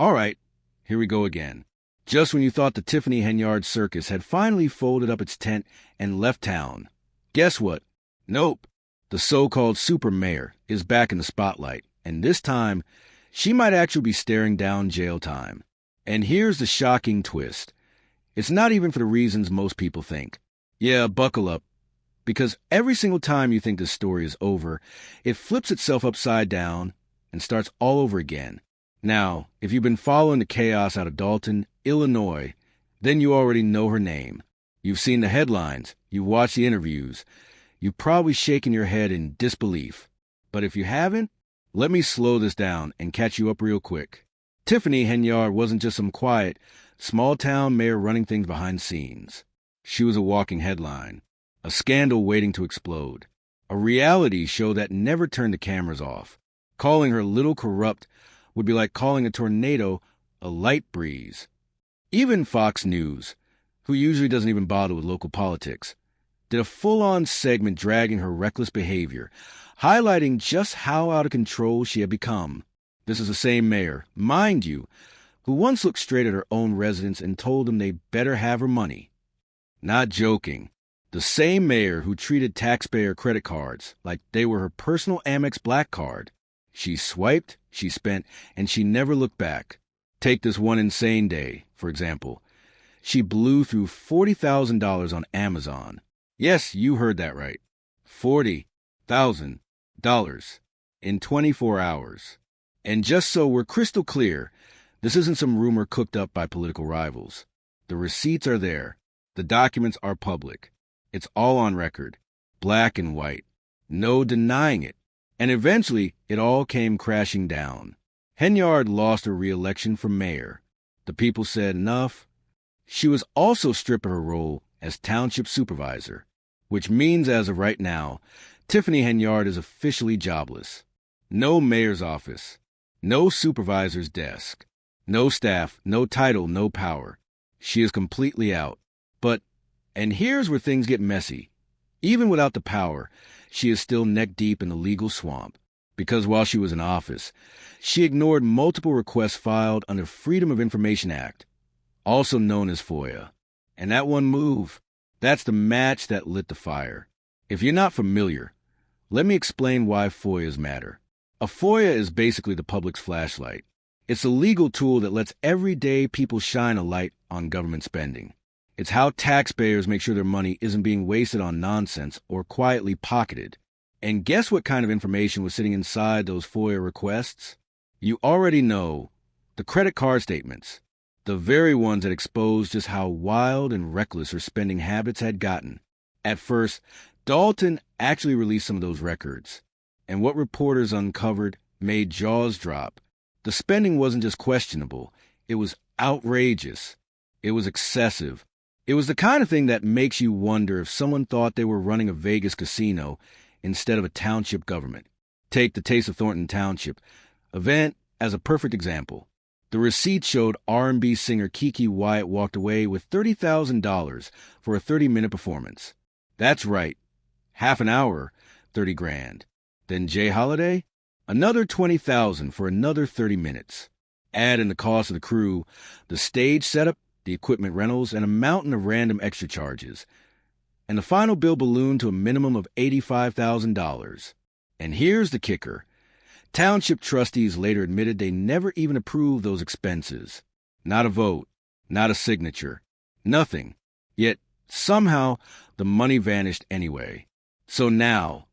All right, here we go again. Just when you thought the Tiffany Henyard Circus had finally folded up its tent and left town, guess what? Nope. The so-called super mayor is back in the spotlight, and this time, she might actually be staring down jail time. And here's the shocking twist. It's not even for the reasons most people think. Yeah, buckle up. Because every single time you think this story is over, it flips itself upside down and starts all over again. Now, if you've been following the chaos out of Dalton, Illinois, then you already know her name. You've seen the headlines, you've watched the interviews, you've probably shaken your head in disbelief. But if you haven't, let me slow this down and catch you up real quick. Tiffany Henyard wasn't just some quiet, small-town mayor running things behind scenes. She was a walking headline, a scandal waiting to explode, a reality show that never turned the cameras off. Calling her little corrupt would be like calling a tornado a light breeze. Even Fox News, who usually doesn't even bother with local politics, did a full-on segment dragging her reckless behavior, highlighting just how out of control she had become. This is the same mayor, mind you, who once looked straight at her own residents and told them they better have her money. Not joking. The same mayor who treated taxpayer credit cards like they were her personal Amex Black Card. She swiped, she spent, and she never looked back. Take this one insane day, for example. She blew through $40,000 on Amazon. Yes, you heard that right. $40,000 in 24 hours. And just so we're crystal clear, this isn't some rumor cooked up by political rivals. The receipts are there. The documents are public. It's all on record, black and white. No denying it. And eventually, it all came crashing down. Henyard lost her re-election for mayor. The people said enough. She was also stripped of her role as township supervisor, which means as of right now, Tiffany Henyard is officially jobless. No mayor's office, no supervisor's desk, no staff, no title, no power. She is completely out. But, and here's where things get messy. Even without the power, she is still neck-deep in the legal swamp, because while she was in office, she ignored multiple requests filed under Freedom of Information Act, also known as FOIA. And that one move, that's the match that lit the fire. If you're not familiar, let me explain why FOIAs matter. A FOIA is basically the public's flashlight. It's a legal tool that lets everyday people shine a light on government spending. It's how taxpayers make sure their money isn't being wasted on nonsense or quietly pocketed. And guess what kind of information was sitting inside those FOIA requests? You already know. The credit card statements. The very ones that exposed just how wild and reckless her spending habits had gotten. At first, Dalton actually released some of those records. And what reporters uncovered made jaws drop. The spending wasn't just questionable. It was outrageous. It was excessive. It was the kind of thing that makes you wonder if someone thought they were running a Vegas casino instead of a township government. Take the Taste of Thornton Township event as a perfect example. The receipts showed R&B singer Keke Wyatt walked away with $30,000 for a 30-minute performance. That's right. Half an hour, $30,000. Then Jay Holiday, another $20,000 for another 30 minutes. Add in the cost of the crew, the stage setup, the equipment rentals, and a mountain of random extra charges. And the final bill ballooned to a minimum of $85,000. And here's the kicker. Township trustees later admitted they never even approved those expenses. Not a vote, not a signature, nothing. Yet, somehow, the money vanished anyway. So now,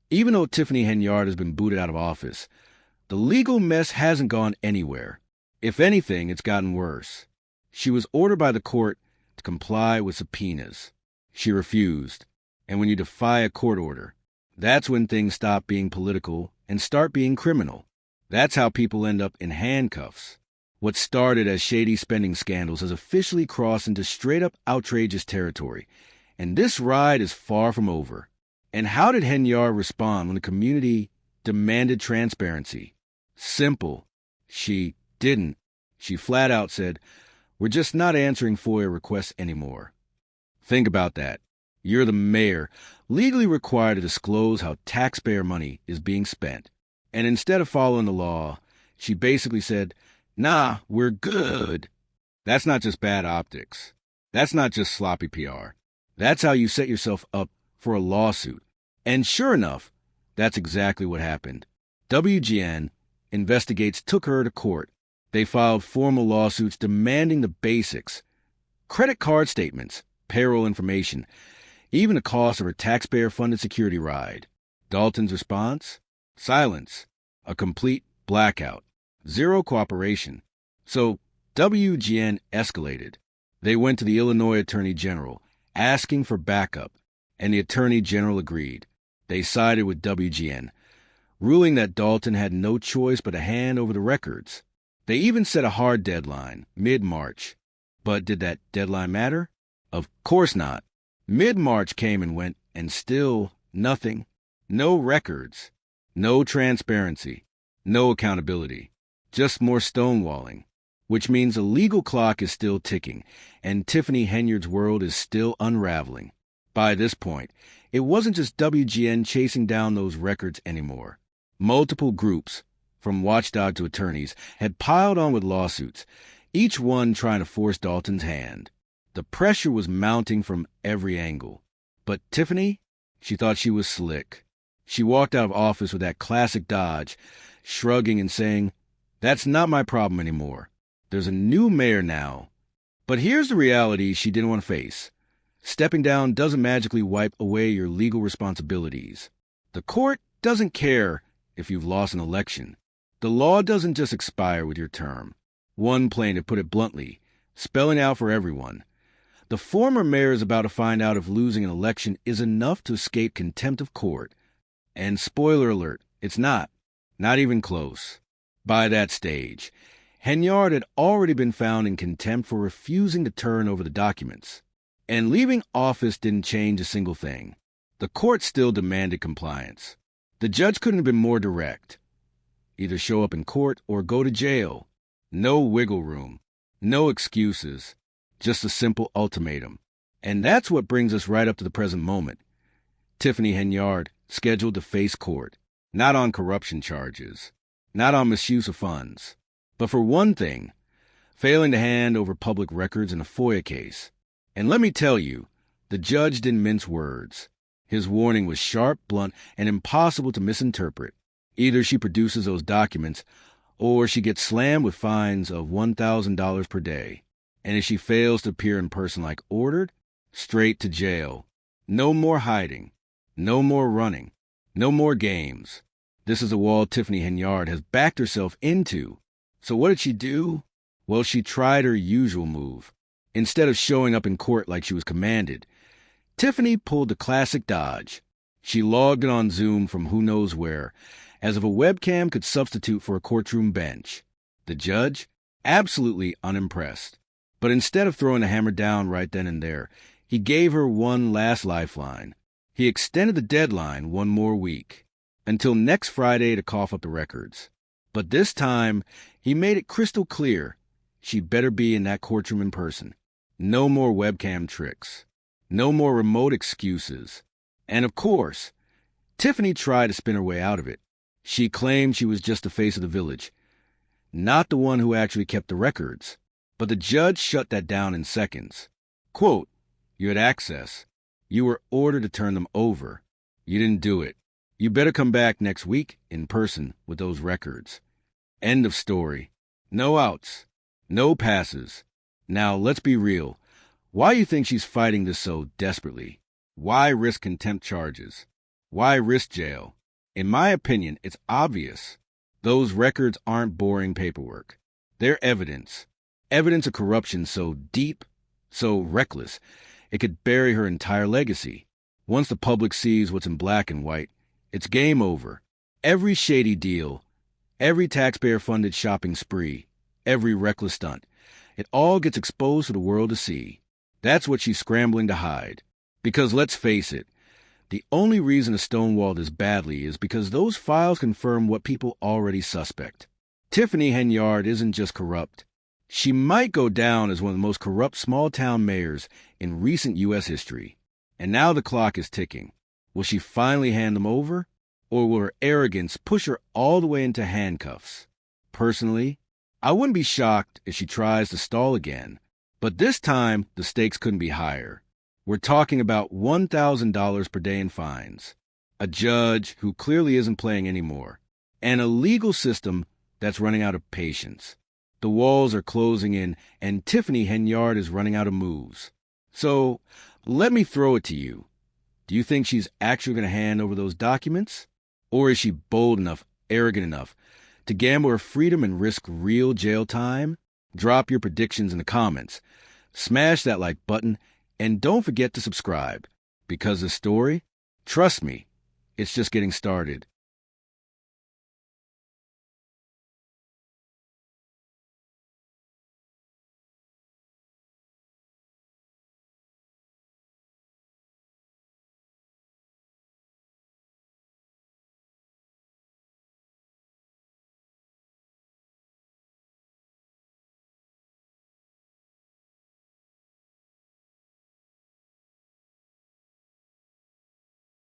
even though Tiffany Henyard has been booted out of office, the legal mess hasn't gone anywhere. If anything, it's gotten worse. She was ordered by the court to comply with subpoenas. She refused. And when you defy a court order, that's when things stop being political and start being criminal. That's how people end up in handcuffs. What started as shady spending scandals has officially crossed into straight-up outrageous territory. And this ride is far from over. And how did Henyard respond when the community demanded transparency? Simple. She didn't. She flat out said, "We're just not answering FOIA requests anymore." Think about that. You're the mayor, legally required to disclose how taxpayer money is being spent. And instead of following the law, she basically said, Nah, we're good. That's not just bad optics. That's not just sloppy PR. That's how you set yourself up for a lawsuit. And sure enough, that's exactly what happened. WGN Investigates took her to court. They filed formal lawsuits demanding the basics: credit card statements, payroll information, even the cost of her taxpayer-funded security ride. Dalton's response? Silence. A complete blackout. Zero cooperation. So WGN escalated. They went to the Illinois Attorney General, asking for backup, and the Attorney General agreed. They sided with WGN, ruling that Dalton had no choice but to hand over the records. They even set a hard deadline, mid-March. But did that deadline matter? Of course not. Mid-March came and went, and still nothing. No records. No transparency. No accountability. Just more stonewalling. Which means the legal clock is still ticking, and Tiffany Henyard's world is still unraveling. By this point, it wasn't just WGN chasing down those records anymore. Multiple groups, from watchdog to attorneys, had piled on with lawsuits, each one trying to force Dalton's hand. The pressure was mounting from every angle. But Tiffany? She thought she was slick. She walked out of office with that classic dodge, shrugging and saying, "That's not my problem anymore. There's a new mayor now." But here's the reality she didn't want to face. Stepping down doesn't magically wipe away your legal responsibilities. The court doesn't care if you've lost an election. The law doesn't just expire with your term. One plaintiff put it bluntly, spelling out for everyone. The former mayor is about to find out if losing an election is enough to escape contempt of court. And spoiler alert, it's not. Not even close. By that stage, Henyard had already been found in contempt for refusing to turn over the documents. And leaving office didn't change a single thing. The court still demanded compliance. The judge couldn't have been more direct. Either show up in court or go to jail. No wiggle room. No excuses. Just a simple ultimatum. And that's what brings us right up to the present moment. Tiffany Henyard scheduled to face court. Not on corruption charges. Not on misuse of funds. But for one thing, failing to hand over public records in a FOIA case. And let me tell you, the judge didn't mince words. His warning was sharp, blunt, and impossible to misinterpret. Either she produces those documents, or she gets slammed with fines of $1,000 per day. And if she fails to appear in person like ordered, straight to jail. No more hiding. No more running. No more games. This is a wall Tiffany Henyard has backed herself into. So what did she do? Well, she tried her usual move. Instead of showing up in court like she was commanded, Tiffany pulled the classic dodge. She logged in on Zoom from who knows where, as if a webcam could substitute for a courtroom bench. The judge? Absolutely unimpressed. But instead of throwing the hammer down right then and there, he gave her one last lifeline. He extended the deadline one more week, until next Friday to cough up the records. But this time, he made it crystal clear she better be in that courtroom in person. No more webcam tricks. No more remote excuses. And of course, Tiffany tried to spin her way out of it. She claimed she was just the face of the village, not the one who actually kept the records. But the judge shut that down in seconds. Quote, "You had access. You were ordered to turn them over. You didn't do it. You better come back next week in person with those records." End of story. No outs. No passes. Now, let's be real. Why do you think she's fighting this so desperately? Why risk contempt charges? Why risk jail? In my opinion, it's obvious. Those records aren't boring paperwork. They're evidence. Evidence of corruption so deep, so reckless, it could bury her entire legacy. Once the public sees what's in black and white, it's game over. Every shady deal, every taxpayer-funded shopping spree, every reckless stunt, it all gets exposed for the world to see. That's what she's scrambling to hide. Because let's face it, the only reason to stonewall this badly is because those files confirm what people already suspect. Tiffany Henyard isn't just corrupt. She might go down as one of the most corrupt small-town mayors in recent U.S. history. And now the clock is ticking. Will she finally hand them over? Or will her arrogance push her all the way into handcuffs? Personally, I wouldn't be shocked if she tries to stall again, but this time the stakes couldn't be higher. We're talking about $1,000 per day in fines, a judge who clearly isn't playing anymore, and a legal system that's running out of patience. The walls are closing in, and Tiffany Henyard is running out of moves. So, let me throw it to you. Do you think she's actually going to hand over those documents? Or is she bold enough, arrogant enough, to gamble her freedom and risk real jail time? Drop your predictions in the comments. Smash that like button, and don't forget to subscribe. Because the story, trust me, it's just getting started.